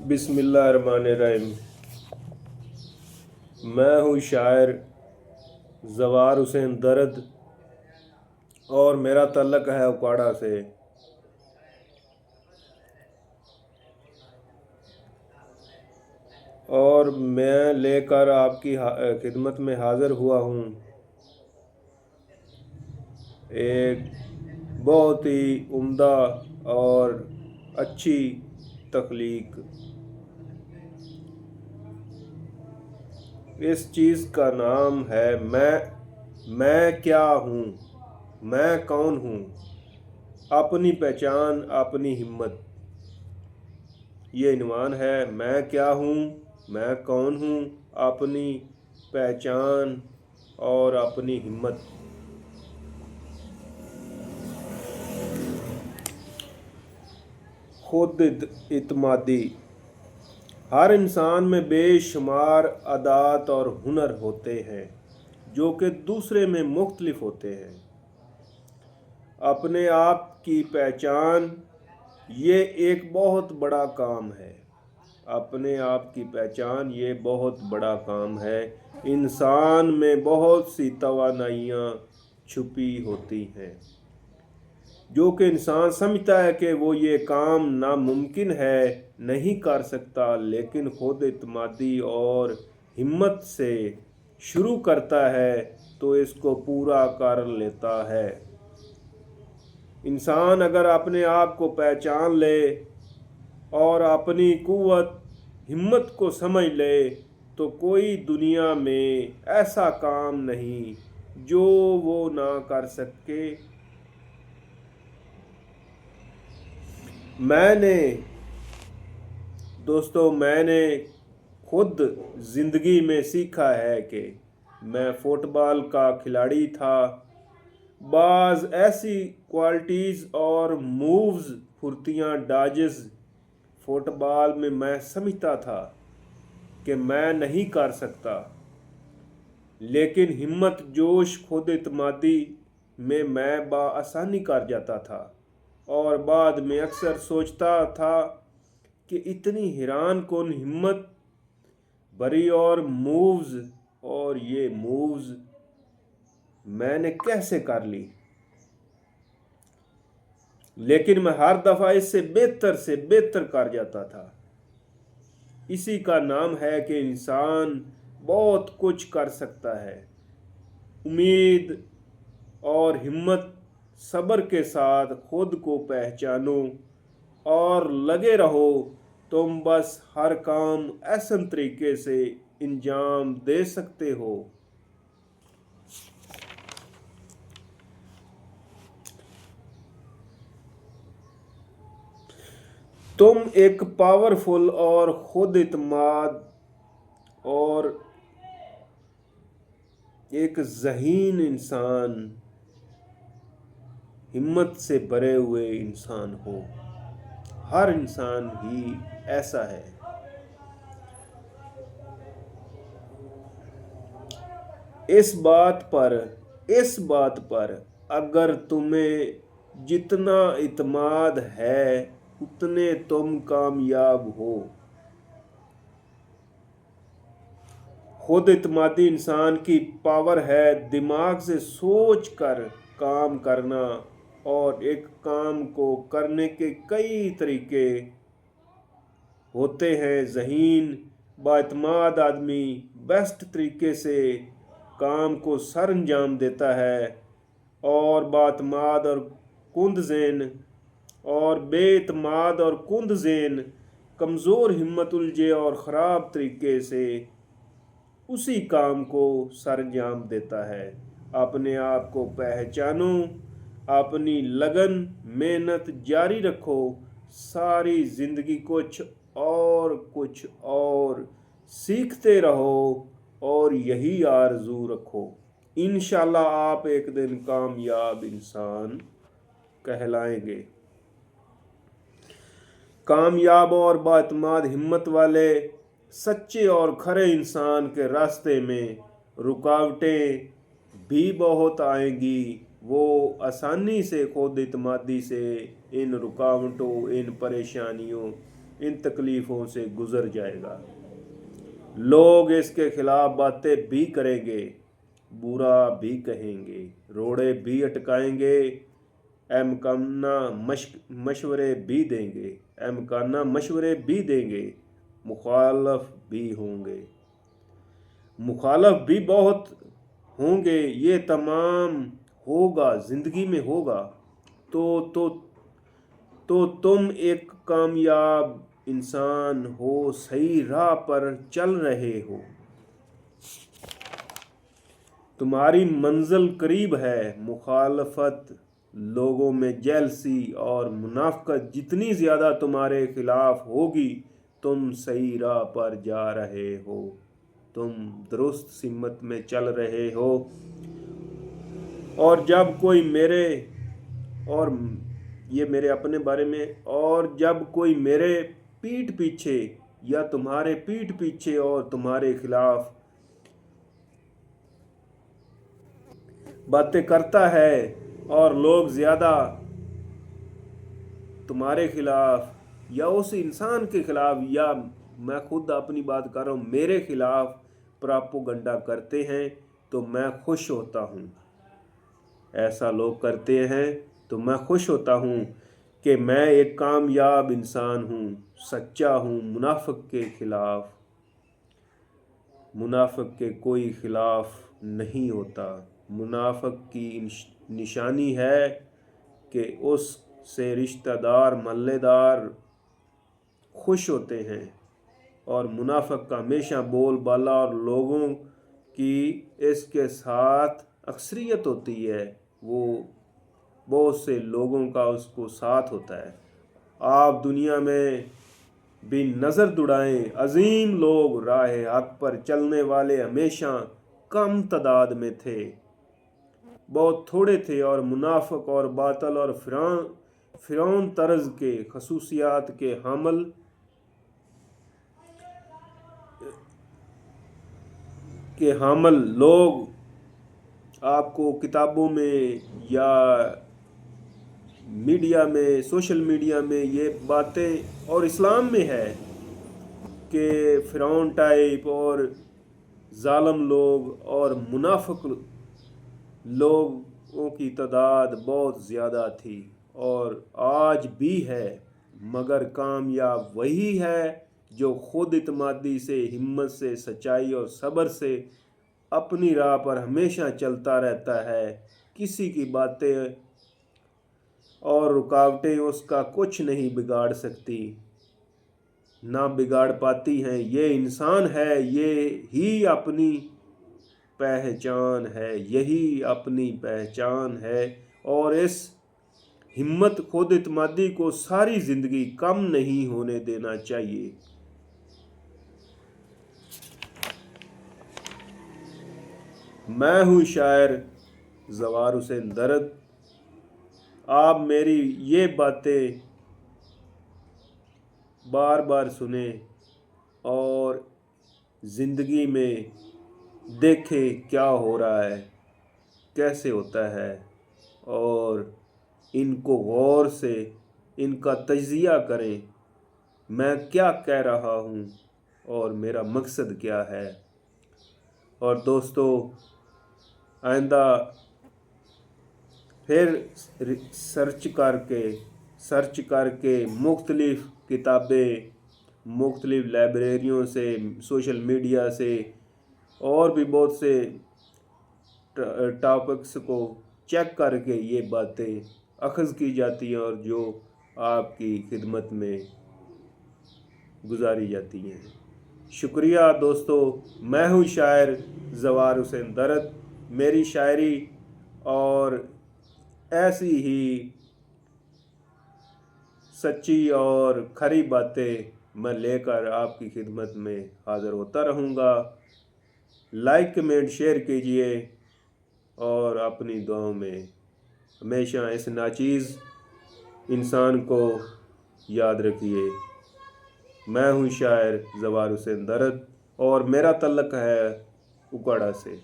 बिस्मिल्लाहिर्रहमानिर्रहीम। मैं हूँ शायर ज़वार हुसैन दर्द और मेरा तल्लक है उकाड़ा से। और मैं लेकर आपकी खिदमत में हाज़िर हुआ हूँ एक बहुत ही उम्दा और अच्छी तख्लीक। इस चीज़ का नाम है मैं क्या हूँ, मैं कौन हूँ, अपनी पहचान अपनी हिम्मत। ये इन्वान है। मैं क्या हूँ, मैं कौन हूँ, अपनी पहचान और अपनी हिम्मत। खुद इत्मादी। हर इंसान में बेशुमार आदात और हुनर होते हैं जो कि दूसरे में मुख्तलिफ होते हैं। अपने आप की पहचान ये एक बहुत बड़ा काम है। अपने आप की पहचान ये बहुत बड़ा काम है। इंसान में बहुत सी तवानाइयाँ छुपी होती हैं जो कि इंसान समझता है कि वो ये काम नामुमकिन है, नहीं कर सकता, लेकिन खुद इत्मादी और हिम्मत से शुरू करता है तो इसको पूरा कर लेता है। इंसान अगर अपने आप को पहचान ले और अपनी कुव्वत हिम्मत को समझ ले तो कोई दुनिया में ऐसा काम नहीं जो वो ना कर सके। मैंने खुद ज़िंदगी में सीखा है कि मैं फुटबॉल का खिलाड़ी था। बाज़ ऐसी क्वालिटीज़ और मूव्स, फुर्तियाँ, डॉजेस फुटबॉल में मैं समझता था कि मैं नहीं कर सकता, लेकिन हिम्मत, जोश, खुद इत्मादी में मैं बआसानी कर जाता था। और बाद में अक्सर सोचता था कि इतनी हैरान कौन हिम्मत भरी और ये मूव्स मैंने कैसे कर ली। लेकिन मैं हर दफ़ा इससे बेहतर से बेहतर कर जाता था। इसी का नाम है कि इंसान बहुत कुछ कर सकता है। उम्मीद और हिम्मत, सब्र के साथ खुद को पहचानो और लगे रहो। तुम बस हर काम ऐसन तरीके से अंजाम दे सकते हो। तुम एक पावरफुल और खुद इत्माद और एक ज़हीन इंसान, हिम्मत से भरे हुए इंसान हो। हर इंसान ही ऐसा है। इस बात पर अगर तुम्हें जितना इत्माद है उतने तुम कामयाब हो। खुद इत्मादी इंसान की पावर है दिमाग से सोच कर काम करना, और एक काम को करने के कई तरीके होते हैं। ज़हीन बाइत्माद आदमी बेस्ट तरीके से काम को सर अंजाम देता है, और बाइत्माद और बेइत्माद और कुंद ज़ेन कमज़ोर हिम्मत उलझे और ख़राब तरीके से उसी काम को सर अंजाम देता है। अपने आप को पहचानो, अपनी लगन मेहनत जारी रखो। सारी ज़िंदगी कुछ और सीखते रहो और यही आरज़ू रखो। इंशाल्लाह आप एक दिन कामयाब इंसान कहलाएंगे। कामयाब और बाइत्माद हिम्मत वाले सच्चे और खरे इंसान के रास्ते में रुकावटें भी बहुत आएंगी। वो आसानी से खुद इत्मादी से इन रुकावटों, इन परेशानियों इन तकलीफ़ों से गुज़र जाएगा। लोग इसके खिलाफ बातें भी करेंगे, बुरा भी कहेंगे, रोड़े भी अटकाएंगे, मशवरे भी देंगे, मशवरे भी देंगे, मुखालफ भी बहुत होंगे। ये तमाम होगा, ज़िंदगी में होगा। तो तुम एक कामयाब इंसान हो, सही राह पर चल रहे हो, तुम्हारी मंजिल करीब है। मुखालफत, लोगों में जेलसी और मुनाफकत जितनी ज़्यादा तुम्हारे खिलाफ होगी, तुम सही राह पर जा रहे हो, तुम दुरुस्त सिमत में चल रहे हो। और जब कोई मेरे अपने बारे में, और जब कोई मेरे पीठ पीछे या तुम्हारे पीठ पीछे और तुम्हारे खिलाफ बातें करता है, और लोग ज़्यादा तुम्हारे खिलाफ या उस इंसान के खिलाफ, या मैं खुद अपनी बात कर रहा हूँ, मेरे खिलाफ प्रोपेगेंडा करते हैं, तो मैं खुश होता हूँ। ऐसा लोग करते हैं तो मैं खुश होता हूँ कि मैं एक कामयाब इंसान हूँ, सच्चा हूँ। मुनाफिक के कोई खिलाफ नहीं होता। मुनाफिक की निशानी है कि उससे रिश्तेदार, महल्लेदार खुश होते हैं, और मुनाफिक का हमेशा बोलबाला और लोगों की इसके साथ अक्सरियत होती है, वो बहुत से लोगों का उसको साथ होता है। आप दुनिया में भी नज़र दुड़ाएं, अजीम लोग, राह हक पर चलने वाले हमेशा कम तादाद में थे, बहुत थोड़े थे, और मुनाफिक और बातल और फिरौन तर्ज के खसूसियात के हामल लोग आपको किताबों में या मीडिया में, सोशल मीडिया में ये बातें, और इस्लाम में है कि फिरौन टाइप और जालिम लोग और मुनाफिक लोगों की तादाद बहुत ज़्यादा थी, और आज भी है। मगर कामयाब वही है जो खुद इत्मीनान से, हिम्मत से, सच्चाई और सब्र से अपनी राह पर हमेशा चलता रहता है। किसी की बातें और रुकावटें उसका कुछ नहीं बिगाड़ सकती, ना बिगाड़ पाती हैं। ये इंसान है, ये ही अपनी पहचान है, यही अपनी पहचान है। और इस हिम्मत, खुद इत्मीनानी को सारी ज़िंदगी कम नहीं होने देना चाहिए। मैं हूँ शायर ज़वार हुसैन दर्द। आप मेरी ये बातें बार बार सुने और ज़िंदगी में देखें क्या हो रहा है, कैसे होता है, और इनको गौर से इनका तजिया करें। मैं क्या कह रहा हूँ और मेरा मकसद क्या है। और दोस्तों, आइंदा फिर सर्च करके मुख्तलिफ़ किताबें, मुख्तलिफ़ लाइब्रेरियों से, सोशल मीडिया से, और भी बहुत से टॉपिक्स को चेक करके ये बातें अखज़ की जाती हैं और जो आपकी खिदमत में गुजारी जाती हैं। शुक्रिया दोस्तों। मैं हूँ शायर ज़वार हुसैन दर्द। मेरी शायरी और ऐसी ही सच्ची और खरी बातें मैं लेकर आपकी खिदमत में हाज़िर होता रहूँगा। लाइक, कमेंट, शेयर कीजिए, और अपनी दुआओं में हमेशा इस नाचीज़ इंसान को याद रखिए। मैं हूँ शायर ज़वार हुसैन दर्द, और मेरा तल्लुक़ है उकाड़ा से।